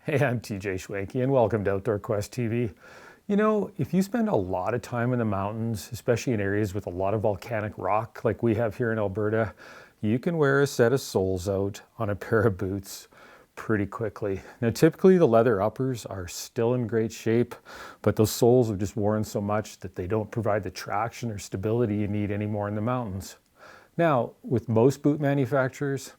Hey, I'm TJ Schwanke and welcome to Outdoor Quest TV. You know, if you spend a lot of time in the mountains, especially in areas with a lot of volcanic rock like we have here in Alberta, you can wear a set of soles out on a pair of boots pretty quickly. Now, typically the leather uppers are still in great shape, but those soles have just worn so much that they don't provide the traction or stability you need anymore in the mountains. Now, with most boot manufacturers,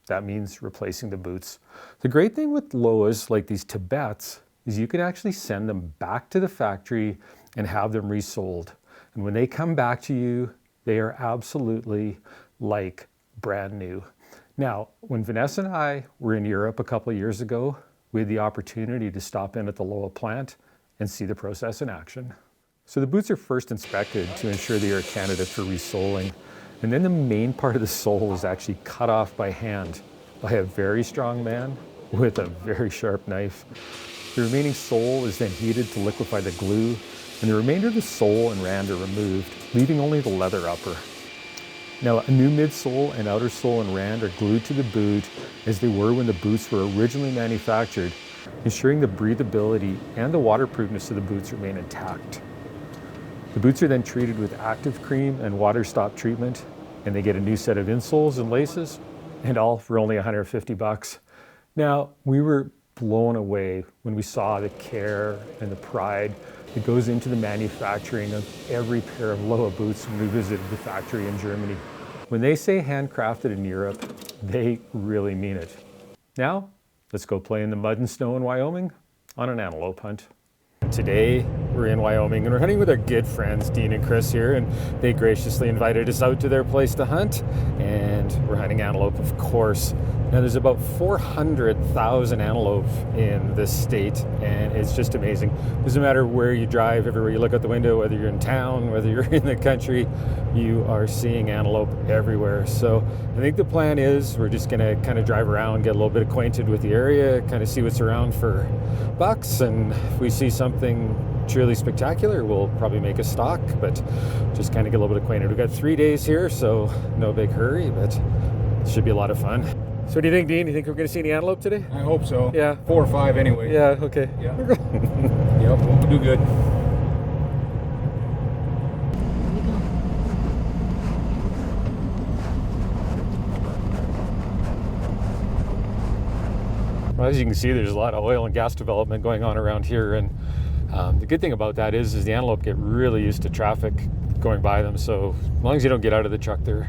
that means replacing the boots. The great thing with Loas like these Tibets is you can actually send them back to the factory and have them resoled. And when they come back to you, they are absolutely like brand new. Now, when Vanessa and I were in Europe a couple of years ago, we had the opportunity to stop in at the Loa plant and see the process in action. So the boots are first inspected to ensure they are a candidate for resoling. And then the main part of the sole is actually cut off by hand by a very strong man with a very sharp knife. The remaining sole is then heated to liquefy the glue, and the remainder of the sole and rand are removed, leaving only the leather upper. Now, a new midsole and outer sole and rand are glued to the boot as they were when the boots were originally manufactured, ensuring the breathability and the waterproofness of the boots remain intact. The boots are then treated with active cream and water stop treatment, and they get a new set of insoles and laces, and all for only 150 bucks. Now, we were blown away when we saw the care and the pride that goes into the manufacturing of every pair of Loa boots when we visited the factory in Germany. When they say handcrafted in Europe, they really mean it. Now, let's go play in the mud and snow in Wyoming on an antelope hunt. Today, we're in Wyoming and we're hunting with our good friends, Dean and Chris here, and they graciously invited us out to their place to hunt, and we're hunting antelope, of course. Now, there's about 400,000 antelope in this state, and it's just amazing. Doesn't matter where you drive, everywhere you look out the window, whether you're in town, whether you're in the country, you are seeing antelope everywhere. So I think the plan is we're just gonna kind of drive around, get a little bit acquainted with the area, kind of see what's around for bucks, and if we see something truly spectacular, we'll probably make a stalk, but just kind of get a little bit acquainted. We've got 3 days here, so no big hurry, but it should be a lot of fun. So what do you think, Dean? Do you think we're going to see any antelope today? I hope so. Yeah. 4 or 5 anyway. Yeah, okay. Yeah. Yep, we'll do good. Well, as you can see, there's a lot of oil and gas development going on around here, and the good thing about that is the antelope get really used to traffic going by them, so as long as you don't get out of the truck, they're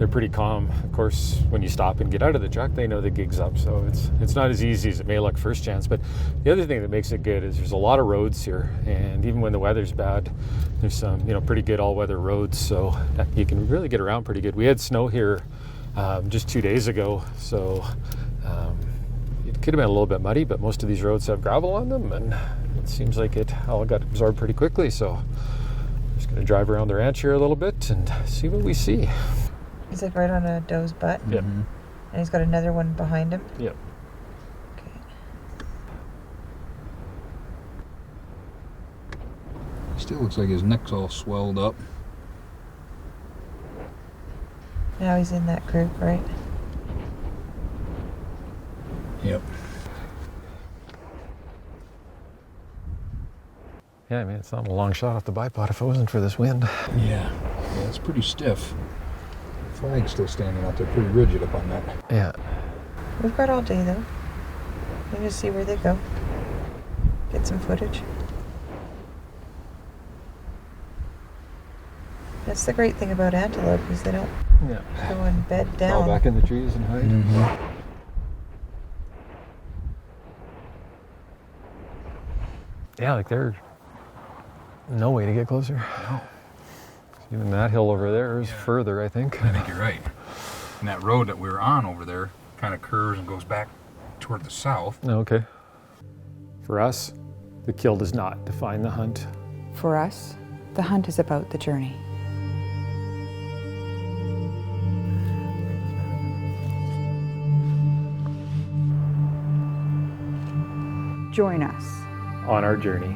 pretty calm. Of course, when you stop and get out of the truck, they know the gig's up, so it's not as easy as it may look first chance. But the other thing that makes it good is there's a lot of roads here, and even when the weather's bad, there's some pretty good all-weather roads, so you can really get around pretty good. We had snow here just 2 days ago, so it could have been a little bit muddy, but most of these roads have gravel on them, and it seems like it all got absorbed pretty quickly. So I'm just going to drive around the ranch here a little bit and see what we see. He's like right on a doe's butt. Yep. And he's got another one behind him. Yep. Okay. Still looks like his neck's all swelled up. Now he's in that group, right? Yep. Yeah, I mean, it's not a long shot off the bipod if it wasn't for this wind. Yeah, it's pretty stiff. Flag's still standing out there pretty rigid up on that. Yeah. We've got all day though. We'll just see where they go. Get some footage. That's the great thing about antelope is they don't go and bed down. Fall back in the trees and hide. Mm-hmm. Yeah, like there's no way to get closer. No. Even that hill over there is further, I think. I think you're right. And that road that we were on over there kind of curves and goes back toward the south. Okay. For us, the kill does not define the hunt. For us, the hunt is about the journey. Join us on our journey.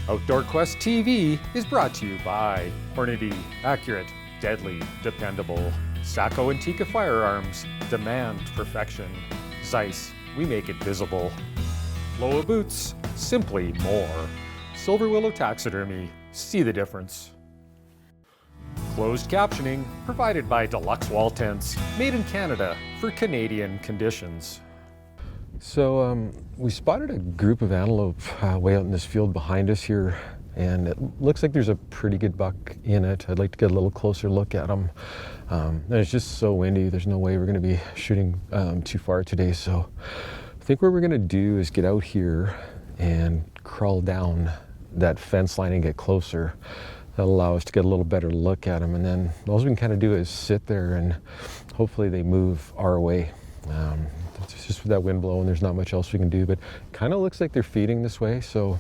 Outdoor Quest TV is brought to you by Hornady, accurate, deadly, dependable. Sacco Antica Firearms, demand perfection. Zeiss, we make it visible. Loa Boots, simply more. Silver Willow Taxidermy, see the difference. Closed captioning provided by Deluxe Wall Tents, made in Canada for Canadian conditions. So we spotted a group of antelope way out in this field behind us here, and it looks like there's a pretty good buck in it. I'd like to get a little closer look at them. And it's just so windy, there's no way we're going to be shooting too far today. So I think what we're going to do is get out here and crawl down that fence line and get closer. That'll allow us to get a little better look at them, and then all we can kind of do is sit there and hopefully they move our way. It's just with that wind blowing, there's not much else we can do, but kind of looks like they're feeding this way, so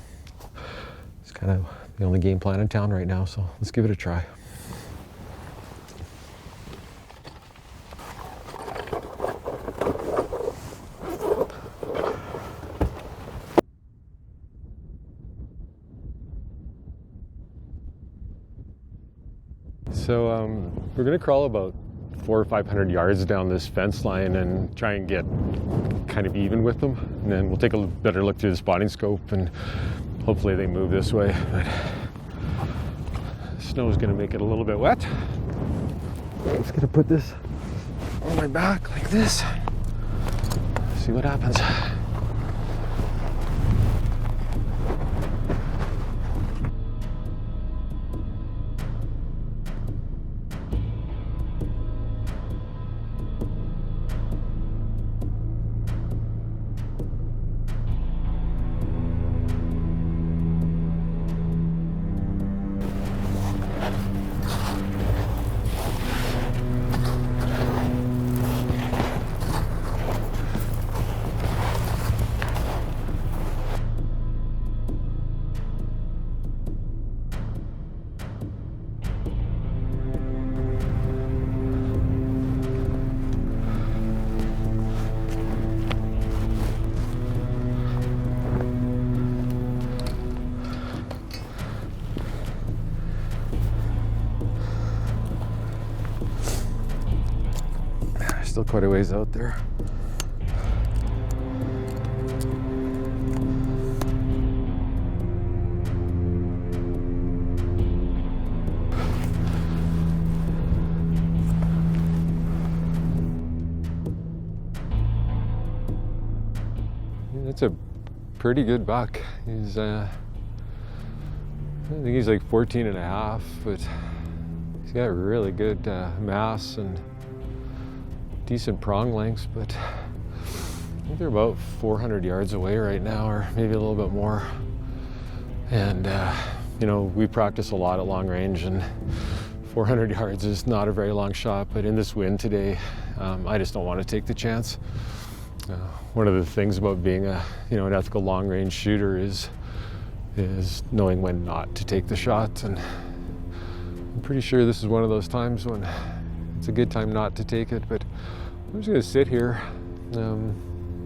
it's kind of the only game plan in town right now, so let's give it a try. So we're going to crawl about 400 or 500 yards down this fence line and try and get kind of even with them. And then we'll take a better look through the spotting scope and hopefully they move this way. But snow is going to make it a little bit wet. I'm just going to put this on my back like this. See what happens. Still quite a ways out there. That's a pretty good buck. He's I think he's like 14 and a half, but he's got really good mass and decent prong lengths, but I think they're about 400 yards away right now, or maybe a little bit more. And you know, we practice a lot at long range, and 400 yards is not a very long shot, but in this wind today, I just don't want to take the chance. One of the things about being an ethical long range shooter is knowing when not to take the shot, and I'm pretty sure this is one of those times when it's a good time not to take it. But I'm just going to sit here.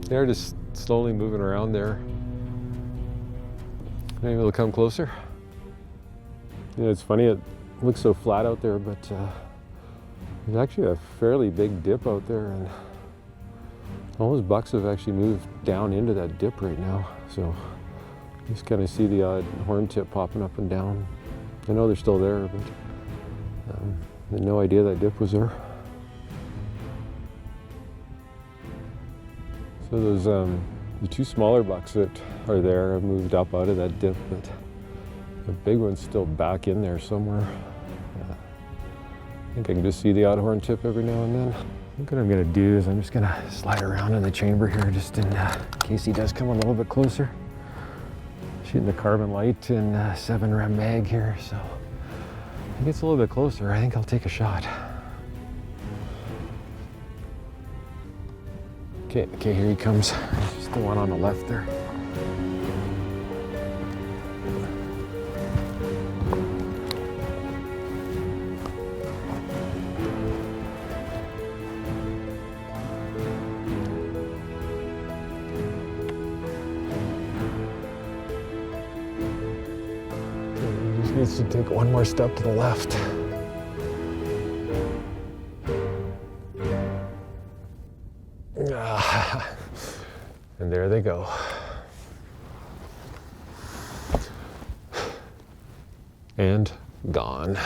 They're just slowly moving around there. Maybe they'll come closer. Yeah, it's funny, it looks so flat out there, but there's actually a fairly big dip out there, and all those bucks have actually moved down into that dip right now. So you just kind of see the odd horn tip popping up and down. I know they're still there, but I had no idea that dip was there. So those the two smaller bucks that are there have moved up out of that dip, but the big one's still back in there somewhere. I think I can just see the odd horn tip every now and then. I think what I'm gonna do is I'm just gonna slide around in the chamber here just in case he does come a little bit closer. Shooting the carbon light in 7 rem mag here, so if he gets a little bit closer, I think I'll take a shot. Okay, here he comes. Just the one on the left there. needs to take one more step to the left. And there they go. And gone.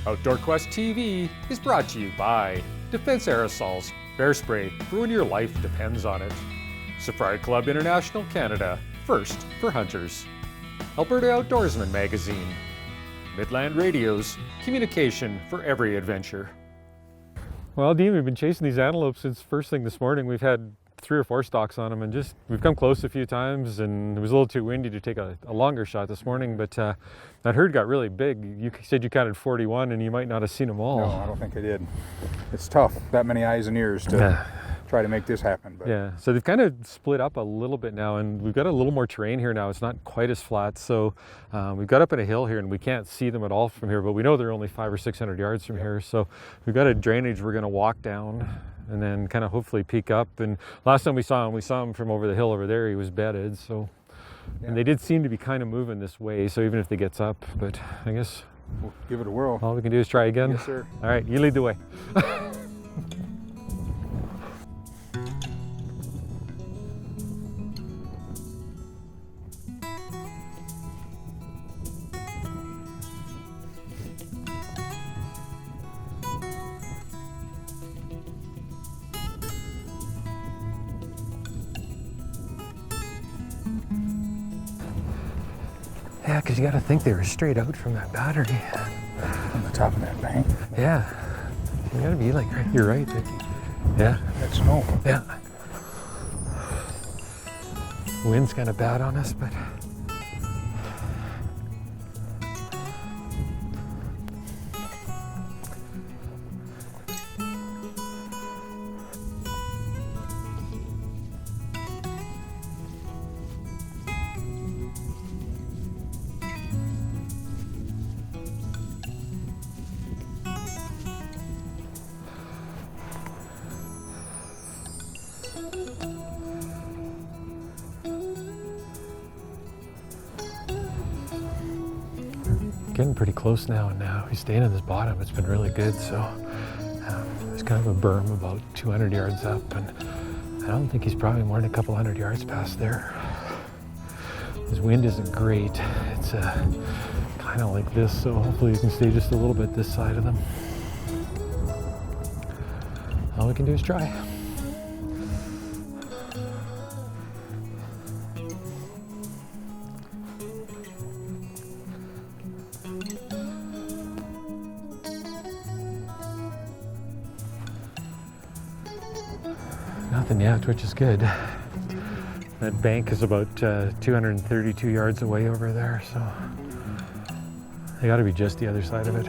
Outdoor Quest TV is brought to you by Defense Aerosols, bear spray for when your life depends on it. Safari Club International Canada, first for hunters. Alberta Outdoorsman Magazine. Midland Radio's communication for every adventure. Well, Dean, we've been chasing these antelope since first thing this morning. We've had 3 or 4 stalks on them, and we've come close a few times, and it was a little too windy to take a longer shot this morning, but that herd got really big. You said you counted 41, and you might not have seen them all. No, I don't think I did. It's tough, that many eyes and ears to try to make this happen. But. Yeah, so they've kind of split up a little bit now, and we've got a little more terrain here now. It's not quite as flat, so we've got up in a hill here, and we can't see them at all from here, but we know they're only 500 or 600 yards from here, so we've got a drainage we're going to walk down and then kind of hopefully peek up. And last time we saw him from over the hill over there. He was bedded, so and they did seem to be kind of moving this way, so even if they gets up, but I guess We'll give it a whirl. all we can do is try again. Yes, sir. All right, you lead the way. Yeah, because you got to think they were straight out from that battery. On the top of that bank. Yeah, you got to be like, you're right. Yeah, That snow. yeah. Wind's kind of bad on us, but getting pretty close now, and now he's staying in this bottom. It's been really good, so there's kind of a berm about 200 yards up, and I don't think he's probably more than a couple hundred yards past there. His wind isn't great. It's kind of like this, so hopefully you can stay just a little bit this side of them. All we can do is try. Nothing yet, which is good. That bank is about 232 yards away over there, so they got to be just the other side of it.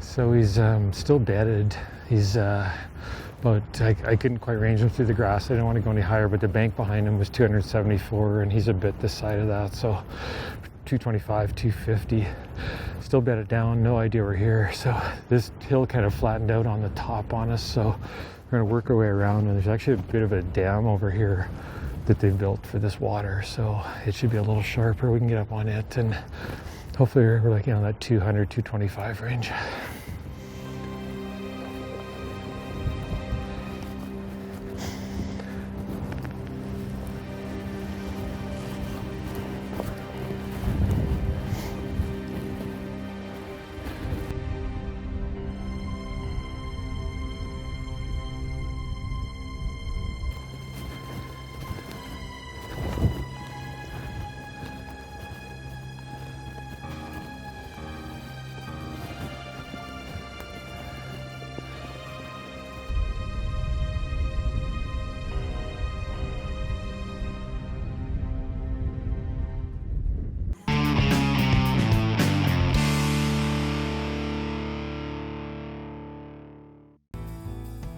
So he's still bedded. He's about, I couldn't quite range him through the grass. I didn't want to go any higher, but the bank behind him was 274, and he's a bit this side of that, so 225, 250. Still bedded down, no idea we're here. So this hill kind of flattened out on the top on us, so we're gonna work our way around, and there's actually a bit of a dam over here that they've built for this water, so it should be a little sharper. We can get up on it, and hopefully we're like, that 200, 225 range.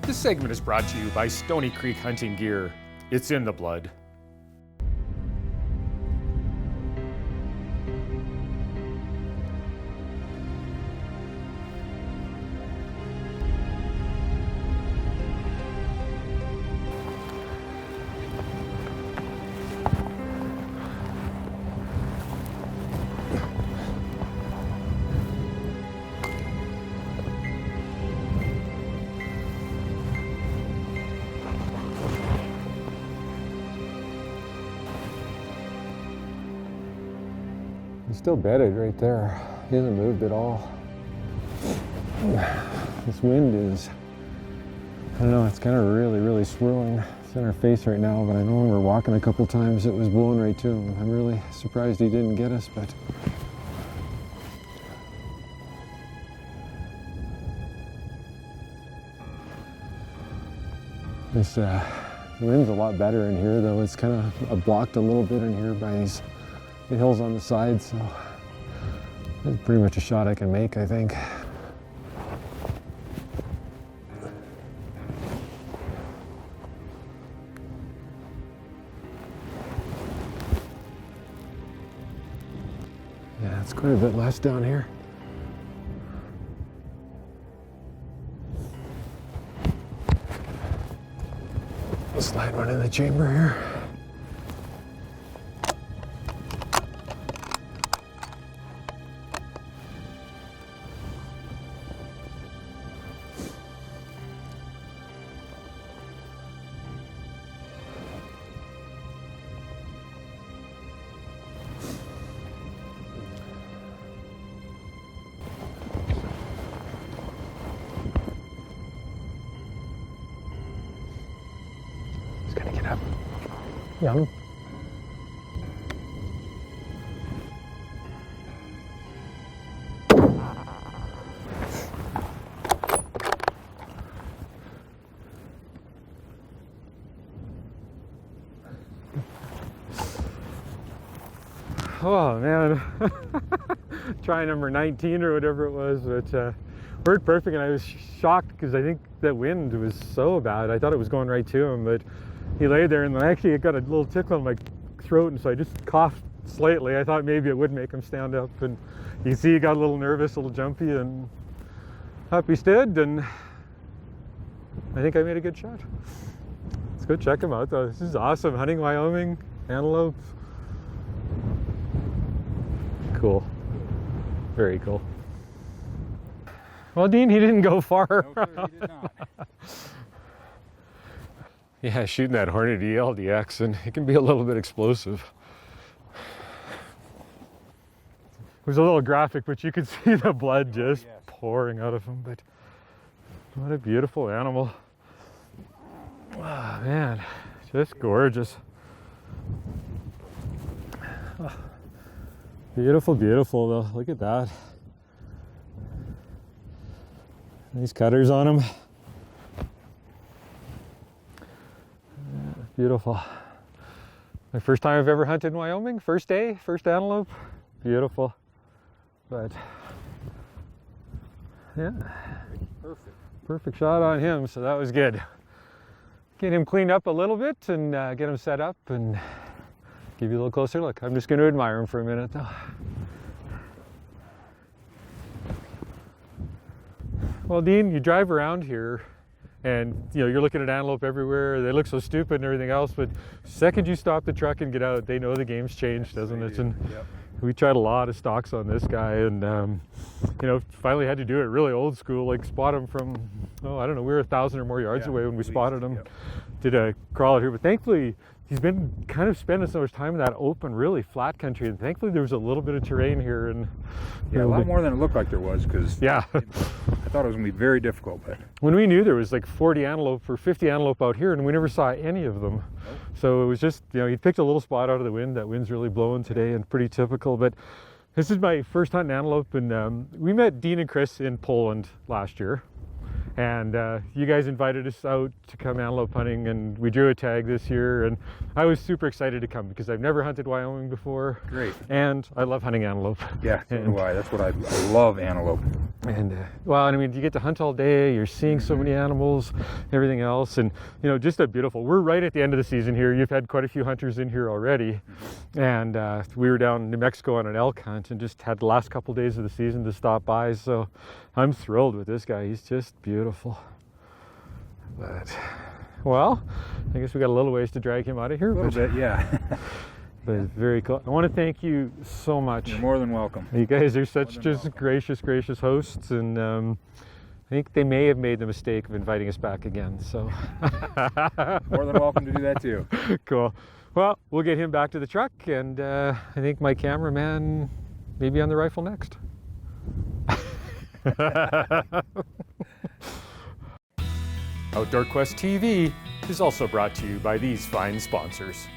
This segment is brought to you by Stony Creek Hunting Gear. It's in the blood. He's still bedded right there. He hasn't moved at all. This wind is, I don't know, it's kind of really swirling. It's in our face right now, but I know when we were walking a couple times it was blowing right to him. I'm really surprised he didn't get us, but this wind's a lot better in here, though. It's kind of blocked a little bit in here by the hills on the side, so that's pretty much a shot I can make, I think. Yeah, it's quite a bit less down here. I'll slide one in the chamber here. He's gonna get up. Young. Oh man, try number 19 or whatever it was, but worked perfect, and I was shocked because I think that wind was so bad. I thought it was going right to him, but he lay there, and then actually it got a little tickle in my throat, and so I just coughed slightly. I thought maybe it would make him stand up, and you see he got a little nervous, a little jumpy, and up he stood, and I think I made a good shot. Let's go check him out though. This is awesome. Hunting Wyoming, antelope. Cool. Very cool. Well, Dean, he didn't go far. No, sir, he did not. Yeah, shooting that Hornady LDX, and it can be a little bit explosive. It was a little graphic, but you could see the blood just pouring out of him. But what a beautiful animal. Oh, man, just gorgeous. Oh, beautiful, beautiful though. Look at that. Nice cutters on him. Beautiful. My first time I've ever hunted in Wyoming. First day, first antelope. Beautiful. But yeah, perfect shot on him, so that was good. Get him cleaned up a little bit and get him set up and give you a little closer look. I'm just going to admire him for a minute though. Well, Dean, you drive around here and you're looking at antelope everywhere. They look so stupid and everything else, but second you stop the truck and get out, they know the game's changed, doesn't it? And we tried a lot of stalks on this guy, and finally had to do it really old school, like spot him from, I don't know, we were 1,000 or more yards away when we spotted him. Did a crawl out here, but thankfully he's been kind of spending so much time in that open, really flat country, and thankfully there was a little bit of terrain here, and a lot more than it looked like there was, because I thought it was going to be very difficult. But when we knew there was like 40 antelope or 50 antelope out here, and we never saw any of them. So it was just, he picked a little spot out of the wind. That wind's really blowing today and pretty typical. But this is my first hunt in antelope, and we met Dean and Chris in Poland last year. And you guys invited us out to come antelope hunting, and we drew a tag this year, and I was super excited to come because I've never hunted Wyoming before. Great. And I love hunting antelope. Yeah, so do I. That's what I love, antelope. And well, and I mean, you get to hunt all day, you're seeing so many animals, everything else, and you know, just a beautiful. We're right at the end of the season here. You've had quite a few hunters in here already, and we were down in New Mexico on an elk hunt and just had the last couple days of the season to stop by. So I'm thrilled with this guy. He's just beautiful. But well, I guess we got a little ways to drag him out of here. A little bit, yeah. But it's very cool. I want to thank you so much. You're more than welcome. You guys are such just gracious hosts, and I think they may have made the mistake of inviting us back again. So More than welcome to do that too. cool. Well, we'll get him back to the truck, and I think my cameraman may be on the rifle next. Outdoor Quest TV is also brought to you by these fine sponsors.